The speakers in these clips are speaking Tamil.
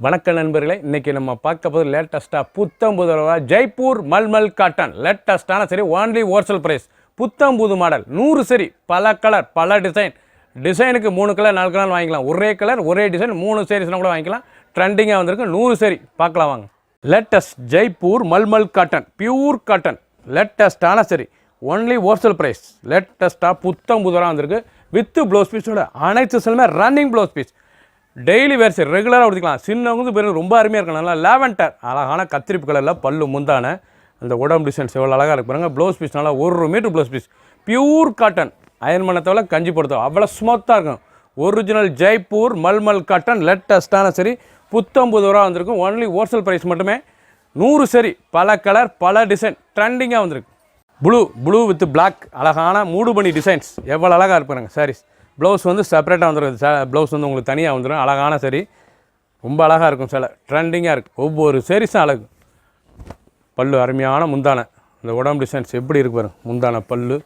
வணக்கம் நண்பர்களே, இன்றைக்கி நம்ம பார்க்க போது லேட்டஸ்ட்டாக புத்தம்புது ரூபா ஜெய்ப்பூர் மல்மல் காட்டன் லேட்டஸ்ட்டான சரி ஓன்லி ஹோல்சேல் ப்ரைஸ் புத்தம்புது மாடல் 100 சரி பல கலர் பல டிசைனுக்கு 3 கலர் 4 கலர் வாங்கிக்கலாம். ஒரே கலர் ஒரே டிசைன் 3 சேரீஸ்லாம் கூட வாங்கிக்கலாம். ட்ரெண்டிங்காக வந்திருக்கு 100 சரி பார்க்கலாம் வாங்க. Latest Jaipur mulmul cotton pure cotton லேட்டஸ்ட்டான சரி ஒன்லி ஹோல்சேல் ப்ரைஸ் லேட்டஸ்ட்டாக புத்தம்புதுராக வந்திருக்கு வித் ப்ளவுஸ் பீஸோட அனைத்து செல்லுமே running blouse piece daily wear sari ரெகுலராக கொடுத்துக்கலாம். சின்னவங்க பேர் ரொம்ப அருமையாக இருக்கும். நல்லா லேவெண்டர் அழகான கத்திரிப்பு கலரில் பல்லு முந்தான அந்த உடம்பு டிசைன்ஸ் எவ்வளோ அழகாக இருக்கு பாருங்க. ப்ளவுஸ் பீஸ் நல்லா 1 metre blouse piece pure cotton iron பண்ணத்தோட கஞ்சி படுத்தோம் அவ்வளோ ஸ்மூத்தாக இருக்கும். ஒரிஜினல் ஜெய்ப்பூர் மல்மல் காட்டன் லேட்டஸ்ட்டான சரி புத்தம்புது ரூபா வந்திருக்கும். ஒன்லி ஹோல்சேல் ப்ரைஸ் மட்டுமே 100 சரி பல கலர் பல டிசைன் ட்ரெண்டிங்காக வந்திருக்கு. ப்ளூ வித் பிளாக் அழகான மூடுபனி டிசைன்ஸ் எவ்வளோ அழகாக இருப்பாருங்க சாரீஸ். ப்ளவுஸ் வந்து செப்பரேட்டாக வந்துடும். ப்ளவுஸ் வந்து உங்களுக்கு தனியாக வந்துடும். அழகான சரி ரொம்ப அழகாக இருக்கும். சில ட்ரெண்டிங்காக இருக்குது. ஒவ்வொரு சேரீஸும் அழகு. பல்லு அருமையான முந்தான இந்த உடம்பு டிசைன்ஸ் எப்படி இருக்கு பாருங்க. முந்தான பல்லு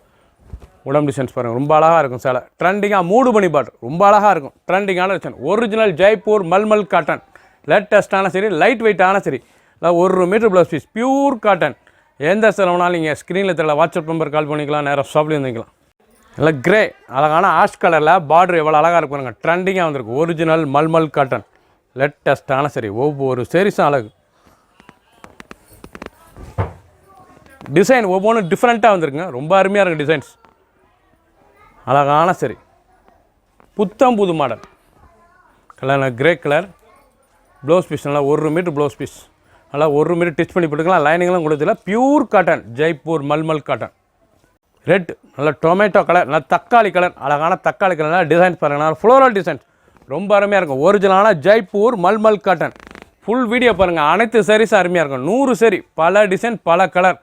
உடம்பு டிசைன்ஸ் பாருங்கள் ரொம்ப அழகாக இருக்கும். சில ட்ரெண்டிங்காக மூடுபனி பாட்ரு ரொம்ப அழகாக இருக்கும். ட்ரெண்டிங்கான design original Jaipur mulmul cotton லேட்டஸ்ட்டான சரி லைட் வெயிட்டான sari 1 metre blouse piece pure cotton. எந்த செலவுனாலும் நீங்கள் ஸ்க்ரீனில் தெரியல வாட்ஸ்அப் நம்பர் கால் பண்ணிக்கலாம். நேராக ஷாப்லேயும் வந்துக்கலாம். இல்லை கிரே அழகான ஆஷ் கலரில் பார்டர் எவ்வளோ அழகாக இருக்குங்க. ட்ரெண்டிங்காக வந்திருக்கு. ஒரிஜினல் மல்மல் காட்டன் லேட்டஸ்ட்டான சரி ஒவ்வொரு சேரீஸும் அழகு. டிசைன் ஒவ்வொன்றும் டிஃப்ரெண்ட்டாக வந்திருக்குங்க. ரொம்ப அருமையாக இருக்குது டிசைன்ஸ். அழகான சரி புத்தம்புது model colour grey colour blouse piece நல்லா 1 மீட்டர் ப்ளவுஸ் பீஸ் நல்லா 1 மீட்டர் டிச் பண்ணி போட்டுக்கலாம். லைனிங்லாம் கொடுத்துல pure cotton Jaipur mulmul cotton. Red நல்ல டொமேட்டோ கலர் நல்ல தக்காளி கலர் அழகான தக்காளி கலர் டிசைன்ஸ் பாருங்கள். ஃப்ளோரல் டிசைன்ஸ் ரொம்ப அருமையாக இருக்கும். ஒரிஜினலான Jaipur mulmul cotton full video பாருங்கள். அனைத்து சாரீஸும் அருமையாக இருக்கும். 100 சரி பல டிசைன் பல கலர்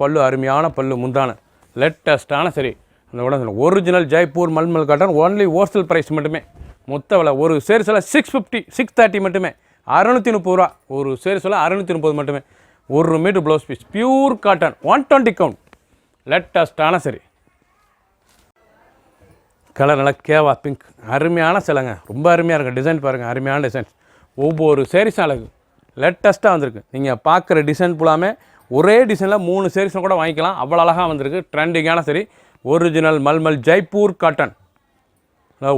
பல்லு அருமையான பல்லு முந்தான லேட்டஸ்ட்டான சரி அந்த உடனே original Jaipur mulmul cotton only wholesale price மட்டுமே. மொத்த விலை ஒரு சேரீஸில் 650 630 மட்டுமே. 630 ரூபா ஒரு சேரீஸில் 630 மட்டுமே. 1 metre blouse piece pure cotton 120 count லேட்டஸ்ட்டான சரி கலர் நல்லா கேவா பிங்க் அருமையான சிலைங்க. ரொம்ப அருமையாக இருக்குது. டிசைன் பாருங்கள் அருமையான டிசைன்ஸ். ஒவ்வொரு சேரீஸும் அழகு லேட்டஸ்ட்டாக வந்திருக்கு. நீங்கள் பார்க்குற டிசைன் ஃபுல்லாமே ஒரே டிசைனில் 3 சேரீஸும் கூட வாங்கிக்கலாம். அவ்வளோ அழகாக வந்திருக்கு. ட்ரெண்டிங்கான sari original mulmul Jaipur cotton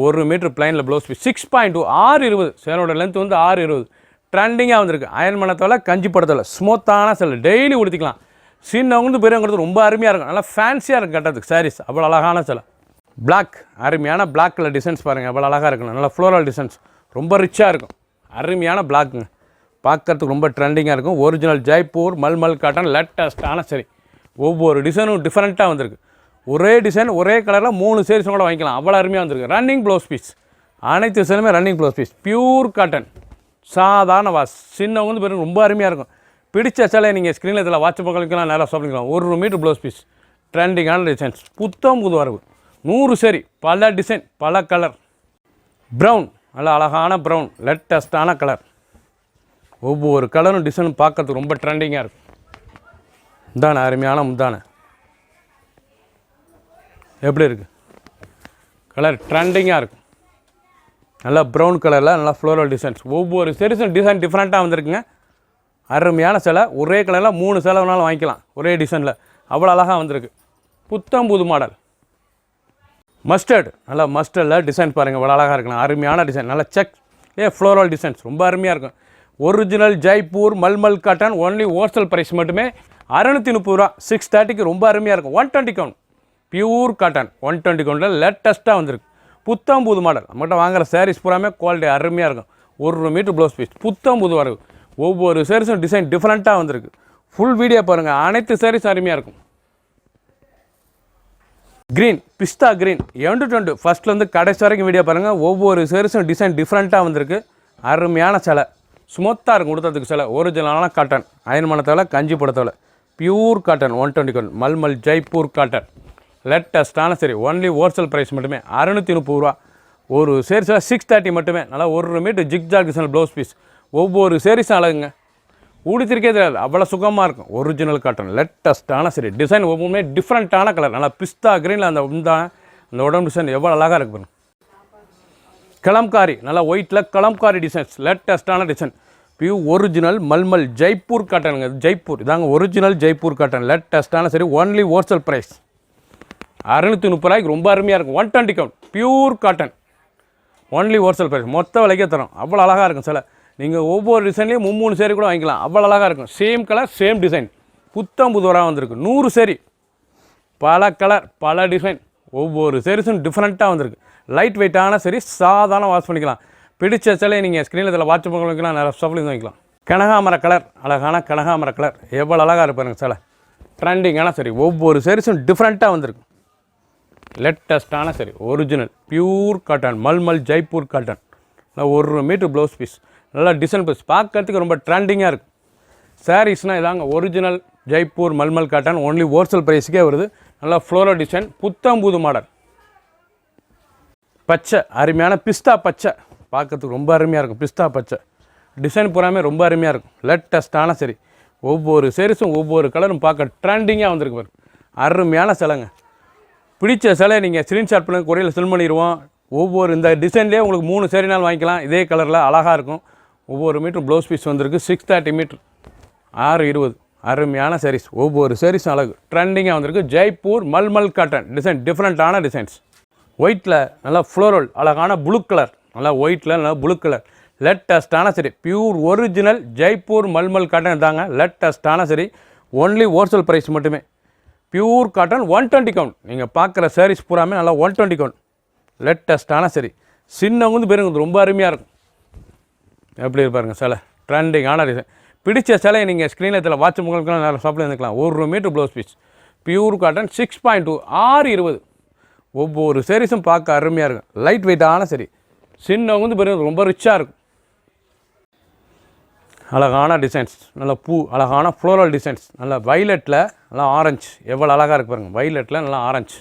1 metre பிளைனில் ப்ளவுஸ் பீஸ் 6.2 620 சேரோட லென்த் வந்து 620 ட்ரெண்டிங்காக வந்திருக்கு. அயன் பண்ணத்தோட கஞ்சி படத்தோட ஸ்மூத்தான சிலை டெய்லி உடுத்திக்கலாம். சின்னவங்க பெரியவங்கிறது ரொம்ப அருமையாக இருக்கும். நல்லா ஃபேன்சியாக இருக்கும் கட்டுறதுக்கு சாரீஸ் அவ்வளோ அழகான சிலை. பிளாக் அருமையான பிளாக் கலர் டிசைன்ஸ் பாருங்கள் அவ்வளோ அழகாக இருக்கணும். நல்லா ஃப்ளோரல் டிசைன்ஸ் ரொம்ப ரிச்சாக இருக்கும். அருமையான பிளாக்குங்க பார்க்குறதுக்கு ரொம்ப ட்ரெண்டிங்காக இருக்கும். ஒரிஜினல் ஜெய்ப்பூர் மல்மல் காட்டன் லேட்டஸ்ட்டான சரி ஒவ்வொரு டிசைனும் டிஃப்ரெண்ட்டாக வந்திருக்கு. ஒரே டிசைன் ஒரே கலரில் 3 சேரீஸும் கூட வாங்கிக்கலாம். அவ்வளோ அருமையாக வந்திருக்கு. ரன்னிங் ப்ளவுஸ் பீஸ் அனைத்து சேலுமே running blouse piece pure cotton சாதாரண வாஷ் சின்னவங்க பேர் ரொம்ப அருமையாக இருக்கும். பிடிச்ச சேலை நீங்கள் ஸ்க்ரீனில் இதில் வாட்ஸ்அப் பண்ணிக்கலாம். நேராக ஷாப்பிக்கலாம். 1 மீட்டர் ப்ளவுஸ் பீஸ் ட்ரெண்டிங்கான டிசைன்ஸ் புது வரவு 100 சரி பல டிசைன் பல கலர். ப்ரௌன் நல்லா அழகான ப்ரௌன் லேட்டஸ்ட்டான கலர். ஒவ்வொரு கலரும் டிசைனும் பார்க்கறதுக்கு ரொம்ப ட்ரெண்டிங்காக இருக்கும். முந்தான அருமையான முந்தான எப்படி இருக்குது கலர் ட்ரெண்டிங்காக இருக்கும். நல்லா ப்ரௌன் கலரில் நல்லா ஃப்ளோரல் டிசைன்ஸ் ஒவ்வொரு சேரீஸும் டிசைன் டிஃப்ரெண்ட்டாக வந்திருக்குங்க. அருமையான சிலை ஒரே கலரில் 3 சேலை வேணாலும் வாங்கிக்கலாம். ஒரே டிசைனில் அவ்வளோ அழகாக வந்திருக்கு. புது மாடல் மஸ்டர்ட் நல்லா மஸ்டர்டில் டிசைன் பாருங்கள் அவ்வளோ அழகாக இருக்கலாம். அருமையான டிசைன் நல்லா செக் ஃப்ளோரல் டிசைன்ஸ் ரொம்ப அருமையாக இருக்கும். Original Jaipur mulmul cotton only wholesale price மட்டுமே 630 ரூபா 630க்கு ரொம்ப அருமையாக இருக்கும். 120 கவுண்ட் பியூர் காட்டன் 120 கவுண்டில் லேட்டஸ்ட்டாக வந்திருக்கு. புது மாடல் நம்மகிட்ட வாங்குகிற சாரீஸ் பூராமே குவாலிட்டி அருமையாக இருக்கும். 1 மீட்டர் ப்ளவுஸ் பீஸ் புது வரவு ஒவ்வொரு சேரீஸும் டிசைன் டிஃப்ரெண்ட்டாக வந்திருக்கு. ஃபுல் வீடியோ பாருங்கள். அனைத்து சேரீஸ் அருமையாக இருக்கும். க்ரீன் பிஸ்தா க்ரீன் எண்டு டு எண்டு ஃபஸ்ட்லேருந்து கடைசி வரைக்கும் வீடியோ பாருங்கள். ஒவ்வொரு சேரீஸும் டிசைன் டிஃப்ரெண்ட்டாக வந்திருக்கு. அருமையான சிலை ஸ்மூத்தாக இருக்கும் கொடுத்ததுக்கு சிலை. ஒரிஜினலான காட்டன் அயன் பண்ணத்தோட கஞ்சி படத்தோட pure cotton 120 count mulmul Jaipur cotton லேட்டஸ்ட்டான சரி ஒன்லி ஹோல்சேல் ப்ரைஸ் மட்டுமே 630 ரூபா ஒரு சேரீஸில் 630 மட்டுமே. நல்லா 1 metre zigzag design blouse piece ஒவ்வொரு சேரீஸும் அழகுங்க. ஊடித்திருக்கே தெரியாது அவ்வளோ சுகமாக இருக்கும். ஒரிஜினல் காட்டன் லேட்டஸ்ட்டான சரி டிசைன் ஒவ்வொருமே டிஃப்ரெண்ட்டான கலர் நல்லா பிஸ்தா க்ரீனில் அந்த உடம்பு டிசைன் எவ்வளோ அழகாக இருக்கு பாருங்க. கலம்காரி நல்லா ஒயிட்டில் கலம்காரி டிசைன்ஸ் லேட்டஸ்ட்டான டிசைன் ஒரிஜினல் மல்மல் ஜெய்ப்பூர் காட்டனுங்க. ஜெய்ப்பூர் இதாங்க ஒரிஜினல் ஜெய்ப்பூர் காட்டன். லேட்டஸ்ட்டான சரி, ஒன்லி ஹோல்சேல் ப்ரைஸ் 630 ரூபாய்க்கு ரொம்ப அருமையாக இருக்கும். 120 count pure cotton, only wholesale price. மொத்த விலைக்கே தரோம். அவ்வளோ அழகாக இருக்கும் சில. நீங்கள் ஒவ்வொரு டிசைன்லேயும் 3 சேரீ கூட வாங்கிக்கலாம். அவ்வளோ அழகாக இருக்கும். சேம் கலர் சேம் டிசைன், புத்தம் புதுவராக வந்திருக்கு. 100 சேரீ, பல கலர் பல டிசைன், ஒவ்வொரு சேரீஸும் டிஃப்ரெண்ட்டாக வந்திருக்கு. லைட் வெயிட்டான சரி, சாதாரண வாஷ் பண்ணிக்கலாம். பிடிச்ச சிலையை நீங்கள் ஸ்க்ரீனில் இதில் வாட்ச் பண்ணிக்கலாம், நிறைய ஸ்டஃப்லையும் வாங்கிக்கலாம். கனகாமர கலர், அழகான கனகாமர கலர், எவ்வளோ அழகாக இருப்பாருங்க சிலை. ட்ரெண்டிங்கான சரி, ஒவ்வொரு சேரீஸும் டிஃப்ரெண்ட்டாக வந்திருக்கு. லேட்டஸ்ட்டான sari, original pure cotton mulmul Jaipur cotton. நல்லா 1 மீட்டர் ப்ளவுஸ் பீஸ், நல்லா டிசைன் பீஸ், பார்க்கறதுக்கு ரொம்ப ட்ரெண்டிங்காக இருக்குது. சாரீஸ்னால் இதாங்க original Jaipur mulmul cotton, only wholesale ப்ரைஸுக்கே வருது. நல்லா ஃப்ளோரல் டிசைன், புத்தம்பூது மாடல். பச்சை, அருமையான பிஸ்தா பச்சை, பார்க்கறதுக்கு ரொம்ப அருமையாக இருக்கும். பிஸ்தா பச்சை டிசைன் பூராமே ரொம்ப அருமையாக இருக்கும். லேட்டஸ்ட்டான சரி, ஒவ்வொரு சேரீஸும் ஒவ்வொரு கலரும் பார்க்க ட்ரெண்டிங்காக வந்திருக்கு பாரு. அருமையான சிலைங்க. பிடிச்ச சிலையை நீங்கள் ஸ்க்ரீன்ஷாட் பண்ணி கொரியரில் சென்ட் பண்ணிடுவோம். ஒவ்வொரு இந்த டிசைன்லேயே உங்களுக்கு 3 சேரீனால் வாங்கிக்கலாம். இதே கலரில் அழகாக இருக்கும். ஒவ்வொரு மீட்டர் ப்ளவுஸ் பீஸ் வந்திருக்கு. 630 மீட்டர், 620. அருமையான சாரீஸ், ஒவ்வொரு சாரீஸும் அழகு ட்ரெண்டிங்காக வந்திருக்கு. ஜெய்ப்பூர் மல்மல் காட்டன் டிசைன், டிஃப்ரெண்ட்டான டிசைன்ஸ். ஒயிட்டில் நல்லா ஃப்ளோரல், அழகான ப்ளூ கலர், நல்லா ஒயிட்டில் நல்லா ப்ளூ கலர். லேட்டஸ்ட்டான sari, pure original Jaipur mulmul cotton தாங்க. லேட்டஸ்ட்டான சரி, ஒன்லி ஹோல்சேல் ப்ரைஸ் மட்டுமே. Pure cotton 120 count. நீங்கள் பார்க்குற சாரீஸ் பூராமே நல்லா 120 கவுண்ட். லேட்டஸ்ட்டான சரி, சின்னவங்க பெருங்க ரொம்ப அருமையாக இருக்கும். எப்படி இருப்பாருங்க சிலை, ட்ரெண்டிங்கான டிசைன். பிடிச்ச சிலையை நீங்கள் ஸ்க்ரீனில் இதில் வாட்ச் உங்களுக்கு நிறைய ஷாப்பில் இருந்துக்கலாம். 1 metre blouse piece, pure cotton 6.2, 620. ஒவ்வொரு சாரீஸும் பார்க்க அருமையாக இருக்கும். லைட் வெயிட்டான சரி, சின்னவங்க பெருங்க ரொம்ப ரிச்சாக இருக்கும். அழகான டிசைன்ஸ், நல்ல பூ, அழகான ஃப்ளோரல் டிசைன்ஸ். நல்லா வைலட்டில் நல்லா ஆரஞ்சு, எவ்வளோ அழகாக இருக்கு பாருங்கள். வைலட்டில் நல்லா ஆரஞ்சு.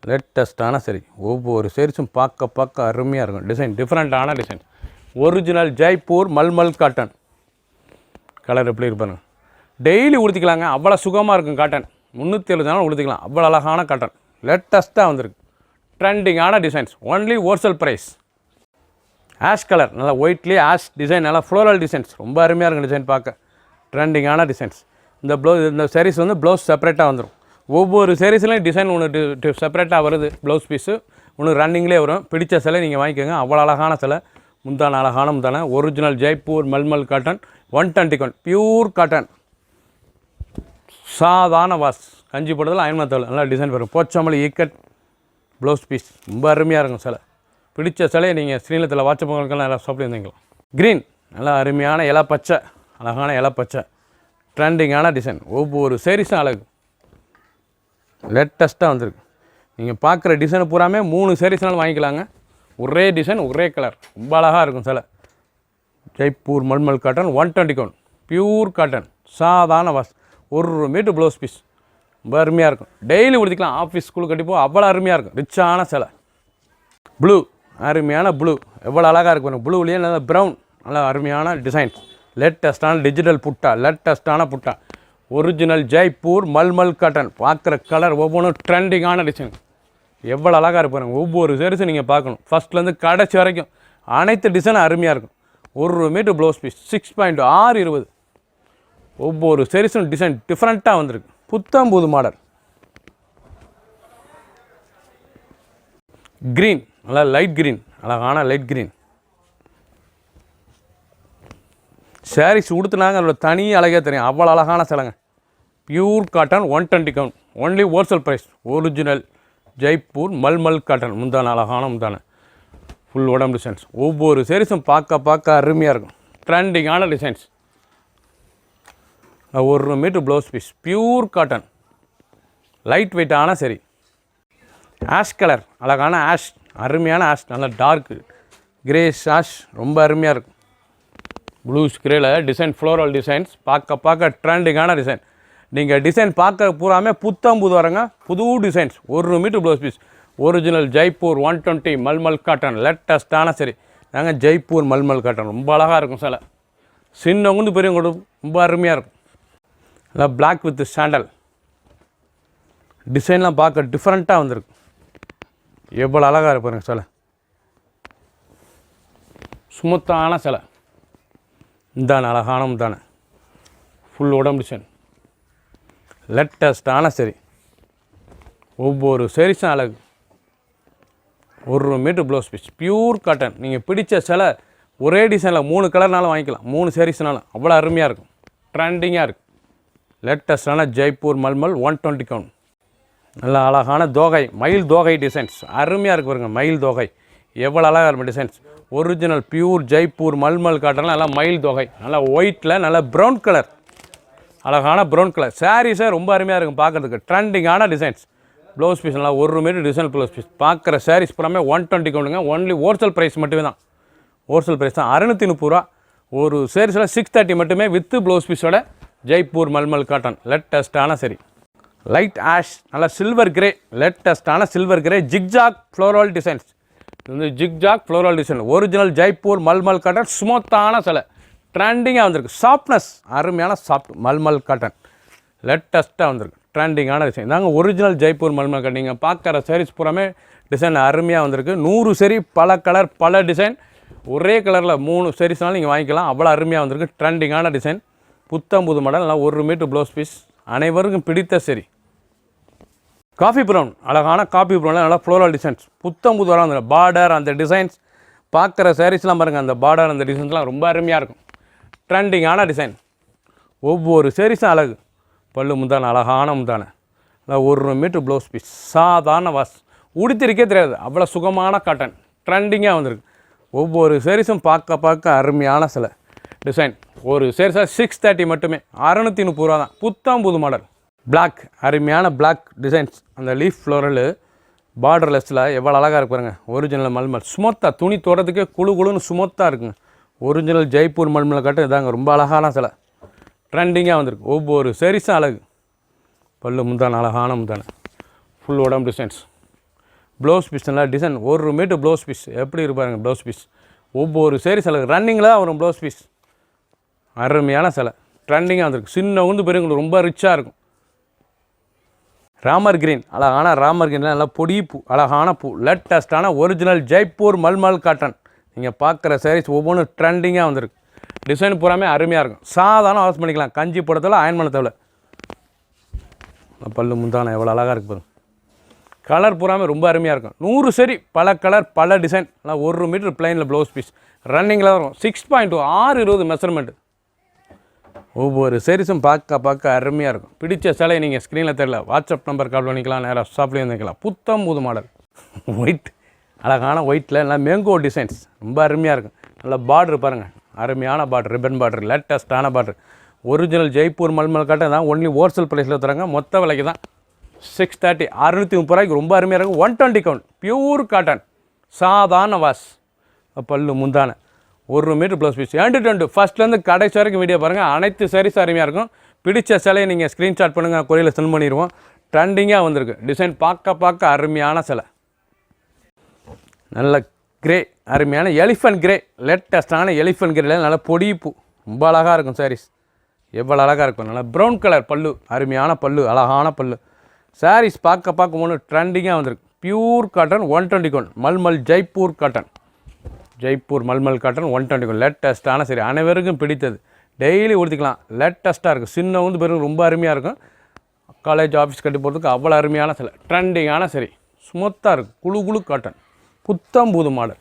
லேட்டஸ்ட்டான சரி, ஒவ்வொரு சேரீஸும் பார்க்க அருமையாக இருக்கும். டிசைன் டிஃப்ரெண்ட்டான design. Original Jaipur mulmul cotton. Colour எப்படி இருப்பாங்க, டெய்லி உடுத்திக்கலாங்க. அவ்வளோ சுகமாக இருக்கும் காட்டன். 370 நாளும் உடுத்திக்கலாம். அவ்வளோ அழகான காட்டன். லேட்டஸ்ட்டாக வந்திருக்கு. ட்ரெண்டிங்கான designs, only wholesale price. Ash colour, நல்லா ஒயிட்லேயே ஆஷ் டிசைன், நல்லா ஃப்ளோரல் டிசைன்ஸ், ரொம்ப அருமையாக இருக்கும் டிசைன் பார்க்க. ட்ரெண்டிங்கான டிசைன்ஸ். இந்த சாரீஸ் வந்து ப்ளவுஸ் செப்பரேட்டாக வந்துடும். ஒவ்வொரு சாரீஸ்லையும் டிசைன் ஒன்று செப்பரேட்டாக வருது. ப்ளவுஸ் பீஸு ஒன்று ரன்னிங்லேயே வரும். பிடிச்ச சிலை நீங்கள் வாங்கிக்கோங்க. அவ்வளோ அழகான சிலை. முந்தான அழகான முந்தான, original Jaipur mulmul cotton 120 count, pure cotton. சாதாரண வாஷ், கஞ்சி போட்டதில் அயன்மத்தவள் நல்லா டிசைன் வரும். போச்சம்பளி ஈக்கட் ப்ளவுஸ் பீஸ், ரொம்ப அருமையாக இருக்கும் சிலை. பிடிச்ச சிலையை நீங்கள் ஸ்ரீலத்தில் வாட்ஸ்அப் பண்ணுறதுக்கெல்லாம் நல்லா ஷாப்பில் இருந்தீங்களா. க்ரீன், நல்லா அருமையான இலை பச்சை, அழகான இலை பச்சை. ட்ரெண்டிங்கான டிசைன், ஒவ்வொரு சாரீஸும் அழகு. லேட்டஸ்ட்டாக வந்திருக்கு. நீங்கள் பார்க்குற டிசைன் பூராமே 3 சாரீஸ்னாலும் வாங்கிக்கலாங்க. ஒரே டிசைன் ஒரே கலர், ரொம்ப அழகாக இருக்கும் சிலை. Jaipur mulmul cotton 120 count, pure cotton. சாதாரண வாஷ், 1 மீட்டர் ப்ளவுஸ் பீஸ், ரொம்ப அருமையாக இருக்கும். டெய்லி உடுத்திக்கலாம். ஆஃபீஸ் ஸ்கூலுக்கு கட்டிப்போ அவ்வளோ அருமையாக இருக்கும். ரிச்சான சிலை. ப்ளூ, அருமையான ப்ளூ, எவ்வளோ அழகாக இருக்கும். ப்ளூலேயே நல்லா ப்ரௌன், நல்லா அருமையான டிசைன்ஸ். லேட்டஸ்ட்டான டிஜிட்டல் புட்டா, லேட்டஸ்ட்டான புட்டா. Original Jaipur mulmul cotton. பார்க்குற கலர் ஒவ்வொன்றும் ட்ரெண்டிங்கான டிசைன். எவ்வளோ அழகாக இருப்பாங்க. ஒவ்வொரு சேரீஸும் நீங்கள் பார்க்கணும். ஃபஸ்ட்லேருந்து கடைசி வரைக்கும் அனைத்து டிசைனும் அருமையாக இருக்கும். 1 மீட்டர் ப்ளவுஸ் பீஸ், 6.620. ஒவ்வொரு சேரீஸும் டிசைன் டிஃப்ரெண்ட்டாக வந்திருக்கு. புத்தம்புது மாடல். க்ரீன், நல்லா லைட் க்ரீன், அழகான லைட் க்ரீன். சாரீஸ் உடுத்துனாங்க அதோட தனி அழகே தெரியும். அவ்வளோ அழகான சிலைங்க. Pure cotton 120 count, only wholesale price. Original Jaipur mulmul cotton. முந்தான அழகான முந்தான, ஃபுல் உடம்பு டிசைன்ஸ். ஒவ்வொரு சாரீஸும் பார்க்க அருமையாக இருக்கும். ட்ரெண்டிங்கான designs. 1 metre blouse piece, pure cotton. Light வெயிட்டான சரி. ஆஷ் கலர், அழகான ஆஷ், அருமையான ஆஷ், நல்லா டார்க்கு கிரேஷ் ஆஷ், ரொம்ப அருமையாக இருக்கும். ப்ளூஸ் கிரேல டிசைன், ஃப்ளோரல் டிசைன்ஸ், பார்க்க ட்ரெண்டிங்கான டிசைன். நீங்கள் டிசைன் பார்க்க பூராமே புத்தம் புது வரங்க, புது designs. 1 metre blouse piece, original Jaipur 120 mulmul cotton. லேட்டஸ்ட்டான சரி, நாங்கள் ஜெய்ப்பூர் மல்மல் காட்டன். ரொம்ப அழகாக இருக்கும் சிலை. சின்னவங்க பெரியவங்க ரொம்ப அருமையாக இருக்கும். நல்லா பிளாக் வித் சாண்டல் டிசைன்லாம் பார்க்க டிஃப்ரெண்ட்டாக வந்திருக்கு. எவ்வளோ அழகாக இருப்பாருங்க சிலை. ஸ்மூத்தான சிலை. இந்தான அழகான தானே ஃபுல் உடம்பு டிசைன் லேட்டஸ்டான சரி. ஒவ்வொரு சரிஸும் அழகு. 1 metre blouse piece pure cotton. நீங்கள் பிடிச்ச சிலை ஒரே டிசைனில் 3 கலர்னாலும் வாங்கிக்கலாம், 3 சாரீஸ்னாலும் அவ்வளோ அருமையாக இருக்கும், ட்ரெண்டிங்காக இருக்குது. லேட்டஸ்டான ஜெய்ப்பூர் மல்மல் 120 கவுண்ட். நல்ல அழகான தோகை, மயில் தோகை டிசைன்ஸ் அருமையாக இருக்குது பாருங்க. மயில் தோகை எவ்வளோ அழகாக இருக்கும் designs. Original pure Jaipur mulmul காட்டன்லாம் நல்லா மயில் தோகை, நல்லா ஒயிட்டில் நல்லா ப்ரௌன் கலர், அழகான ப்ரௌன் கலர். சாரீஸே ரொம்ப அருமையாக இருக்கும் பார்க்குறதுக்கு. ட்ரெண்டிங்கான டிசைன்ஸ். ப்ளவுஸ் பீஸ் நல்லா 1 மீட்டர் டிசைன் ப்ளவுஸ் பீஸ். பார்க்குற சாரீஸ் பூராமே 120 கவுண்டுங்க. ஒன்லி ஹோல்சேல் ப்ரைஸ் மட்டுமே தான். ஹோல்சேல் ப்ரைஸ் தான் 630 ரூபா. ஒரு சாரீஸில் 630 மட்டுமே வித்து ப்ளவுஸ் பீஸோட ஜெய்ப்பூர் மல்மல் காட்டன். லேட்டஸ்டான சரி. லைட் ஆஷ் நல்லா சில்வர் கிரே, லேட்டஸ்டான silver grey zigzag floral designs. இது வந்து zigzag floral design. Original Jaipur mulmul cotton. ஸ்மூத்தான சிலை, ட்ரெண்டிங்காக வந்திருக்கு. சாஃப்ட்னஸ் அருமையான சாஃப்ட் மல்மல் காட்டன் லேட்டஸ்ட்டாக வந்திருக்கு. ட்ரெண்டிங்கான டிசைன் தாங்க ஒரிஜினல் ஜெய்ப்பூர் மல்மல் காட்டன். நீங்கள் பார்க்குற சாரீஸ் பூராமே டிசைன் அருமையாக வந்திருக்கு. 100 சரி, பல கலர் பல டிசைன். ஒரே கலரில் 3 சாரீஸ்னாலும் நீங்கள் வாங்கிக்கலாம், அவ்வளோ அருமையாக வந்திருக்கு. ட்ரெண்டிங்கான டிசைன், புத்தம் புது மாடல், நல்லா 1 மீட்டர் ப்ளவுஸ் பீஸ். அனைவருக்கும் பிடித்த சரி. காஃபி ப்ரௌன், அழகான காஃபி ப்ரௌனில் நல்லா ஃப்ளோரல் டிசைன்ஸ். புத்தம் புது வர பார்டர் அந்த டிசைன்ஸ் பார்க்குற சாரீஸ்லாம் பாருங்கள். அந்த பார்டர் அந்த டிசைன்ஸ்லாம் ரொம்ப அருமையாக இருக்கும். ட்ரெண்டிங்கான டிசைன். ஒவ்வொரு சாரீஸும் அழகு. பல்லு முந்தான அழகான முந்தான, இல்லை 1 மீட்டர் ப்ளவுஸ் பீஸ். சாதாரண வாஸ் உடுத்திருக்கே தெரியாது, அவ்வளோ சுகமான காட்டன். ட்ரெண்டிங்காக வந்திருக்கு. ஒவ்வொரு சாரீஸும் பார்க்க அருமையான சில டிசைன். ஒரு சாரீஸாக 630 மட்டுமே, 630 ரூபா தான். புத்தம் புது மாடல். பிளாக், அருமையான பிளாக் டிசைன்ஸ். அந்த லீஃப் ஃப்ளோரல் பார்டர்லெஸ்ஸில் எவ்வளோ அழகாக இருக்கு பாருங்க. ஒரிஜினல் மல்மல் ஸ்மூத்தாக, துணி தோட்டத்துக்கே குழுன்னு ஸ்மூத்தாக இருக்குங்க. ஒரிஜினல் ஜெய்ப்பூர் மல்மல் காட்டு இதாங்க, ரொம்ப அழகான சிலை. ட்ரெண்டிங்காக வந்திருக்கு. ஒவ்வொரு சாரீஸும் அழகு. பல்லு முந்தான அழகான முந்தான, ஃபுல் உடம்பு டிசைன்ஸ். ப்ளவுஸ் பீஸ் நல்லா டிசைன். 1 மீட்டர் ப்ளவுஸ் பீஸ் எப்படி இருப்பாருங்க ப்ளவுஸ் பீஸ். ஒவ்வொரு சாரீஸ் அழகு. ரன்னிங்கில் தான் வரும் ப்ளவுஸ் பீஸ். அருமையான சிலை, ட்ரெண்டிங்காக வந்திருக்கு. சின்ன உந்து பெரியவங்களுக்கு ரொம்ப ரிச்சாக இருக்கும். ராமர் கிரீன், அழகான ராமர் கிரீனில் நல்லா பொடி பூ, அழகான பூ. லேட்டஸ்டான ஒரிஜினல் ஜெய்ப்பூர் மல்மல் காட்டன். நீங்கள் பார்க்குற சாரீஸ் ஒவ்வொன்றும் ட்ரெண்டிங்காக வந்திருக்கு. டிசைன் பூராமே அருமையாக இருக்கும். சாதாரண வாஷ் பண்ணிக்கலாம், கஞ்சி போடத்தில் அயன் பண்ண தேவை. பல்லு முந்தான எவ்வளோ அழகாக இருக்குது பாருங்க. கலர் பூராமே ரொம்ப அருமையாக இருக்கும். 100 சரி, பல கலர் பல டிசைன். நல்லா 1 மீட்டர் பிளைனில் ப்ளவுஸ் பீஸ். ரன்னிங்கில் தான் வரும். 6.2 620 மெஷர்மெண்ட்டு. ஒவ்வொரு சாரீஸும் பார்க்க அருமையாக இருக்கும். பிடிச்ச சிலையை நீங்கள் ஸ்க்ரீனில் தெரியல, வாட்ஸ்அப் நம்பர் கால் பண்ணிக்கலாம், நேராக ஷாப்லேயும் வந்துக்கலாம். புத்தம் புது மாடல் ஒயிட், அழகான ஒயிட்டில் நல்லா மேங்கோ டிசைன்ஸ் ரொம்ப அருமையாக இருக்கும். நல்லா பார்டர் பாருங்கள், அருமையான பார்டர், ரிப்பன் பார்டர், லேட்டஸ்ட்டான border. Original Jaipur mulmul cotton தான். ஒன்லி ஹோல்சேல் ப்ரைஸில் தராங்க. மொத்த விலைக்கு தான் 630, 630 ரூபாய்க்கு ரொம்ப அருமையாக இருக்கும். 120 கவுண்ட் பியூர் காட்டன். சாதாரண வாஷ். பல்லு முந்தான 1 மீட்டர் ப்ளவுஸ் பீஸ். 2 ஃபஸ்ட்லேருந்து கடைசி வரைக்கும் வீடியோ பாருங்கள். அனைத்து சாரீஸ் அருமையாக இருக்கும். பிடிச்ச சிலையை நீங்கள் ஸ்க்ரீன்ஷாட் பண்ணுங்கள், கொரியரில் சென்ட் பண்ணிடுவோம். ட்ரெண்டிங்காக வந்திருக்கு. டிசைன் பார்க்க அருமையான சிலை. நல்ல கிரே, அருமையான எலிஃபண்ட் கிரே, லேட்டஸ்டான எலிஃபண்ட் கிரேல நல்ல பொடி பூ, ரொம்ப அழகாக இருக்கும் சாரீஸ். எவ்வளோ அழகாக இருக்கும். நல்லா ப்ரௌன் கலர் பல்லு, அருமையான பல்லு, அழகான பல்லு. சாரீஸ் பார்க்க ஒன்று ட்ரெண்டிங்காக வந்திருக்கு. Pure cotton 120 count. Mulmul Jaipur cotton. Jaipur mulmul cotton 120 count. லேட்டஸ்ட்டான சரி, அனைவருக்கும் பிடித்தது. டெய்லி உடுத்திக்கலாம். லேட்டஸ்ட்டாக இருக்குது. சின்ன வந்து பெரும் ரொம்ப அருமையாக இருக்கும். காலேஜ் ஆஃபீஸ் கட்டி போகிறதுக்கு அவ்வளோ அருமையான சிலை. ட்ரெண்டிங்கான சரி, ஸ்மூத்தாக இருக்குது. குழு காட்டன். புத்தம் புது மாடல்.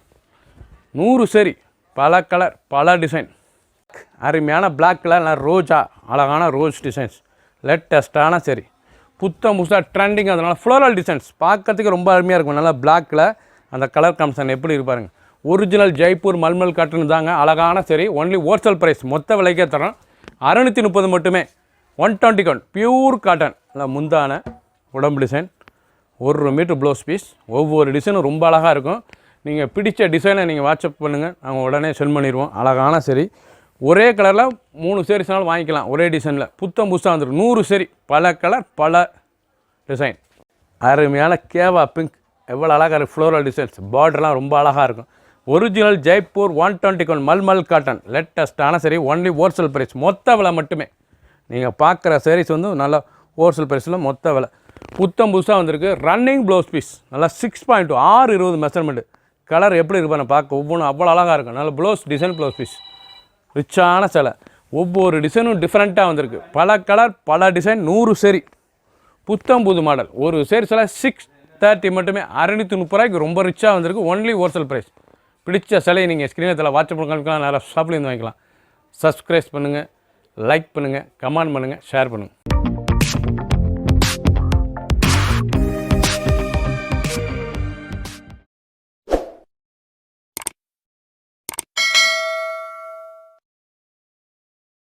100 சரி, பல கலர் பல டிசைன். அருமையான பிளாக் கலர் ரோஜா, அழகான ரோஸ் டிசைன்ஸ். லேட்டஸ்ட்டான சரி, புத்தம் புதுசாக ட்ரெண்டிங். அதனால் ஃப்ளோரல் டிசைன்ஸ் பார்க்கறதுக்கு ரொம்ப அருமையாக இருக்கும். நல்லா பிளாக்கில் அந்த கலர் காம்சன் எப்படி இருப்பாருங்க. ஒரிஜினல் ஜெய்ப்பூர் மல்மல் காட்டன் தாங்க. அழகான சரி, ஒன்லி ஹோல்சேல் ப்ரைஸ், மொத்த விலைக்கே தரோம். 630 மட்டுமே. 120 கவுண்ட் பியூர் காட்டன். நல்லா முந்தான உடம்பு டிசைன். 1 metre blouse piece. ஒவ்வொரு டிசைனும் ரொம்ப அழகாக இருக்கும். நீங்கள் பிடிச்ச டிசைனை நீங்கள் வாட்ஸ்அப் பண்ணுங்கள், நாங்கள் உடனே சென்ட் பண்ணிடுவோம். அழகான சரி, ஒரே கலரில் 3 சாரீஸ்னாலும் வாங்கிக்கலாம். ஒரே டிசைனில் புத்தம் புதுசாக வந்துடும். 100 சரி, பல கலர் பல டிசைன். அருமையான கேவா பிங்க், எவ்வளோ அழகாக இருக்குது. ஃப்ளோரல் டிசைன்ஸ், பார்டர்லாம் ரொம்ப அழகாக இருக்கும். Original Jaipur 120 count mulmul cotton. லேட்டஸ்ட்டான சரி, ஒன்லி ஹோல்சேல் ப்ரைஸ், மொத்த விலை மட்டுமே. நீங்கள் பார்க்குற சாரீஸ் வந்து நல்லா ஹோல்சேல் ப்ரைஸில் மொத்த விலை. புத்தம் புதுசாக வந்திருக்கு. Running blouse piece. நல்லா 6.2 620 மெஷர்மெண்ட்டு. கலர் எப்படி இருப்பாங்க பார்க்க ஒவ்வொன்றும் அவ்வளோ அழகாக இருக்கும். நல்ல ப்ளவுஸ் டிசைன் ப்ளவுஸ் பீஸ். ரிச்சான சேலை. ஒவ்வொரு டிசைனும் டிஃப்ரெண்ட்டாக வந்திருக்கு. பல கலர் பல டிசைன் 100 சரி புத்தம் புது மாடல். ஒரு சேரி சேலை 630 மட்டுமே. 630 ரூபாய்க்கு ரொம்ப ரிச்சாக வந்திருக்கு. Only wholesale price. பிடிச்ச சிலையை நீங்கள் ஸ்க்ரீனில் வாட்ஸ்அப் பண்ணிக்கலாம், நிறையா ஷாப்லேருந்து வாங்கிக்கலாம். சப்ஸ்கிரைப் பண்ணுங்கள், லைக் பண்ணுங்கள், கமெண்ட் பண்ணுங்கள், ஷேர் பண்ணுங்கள்.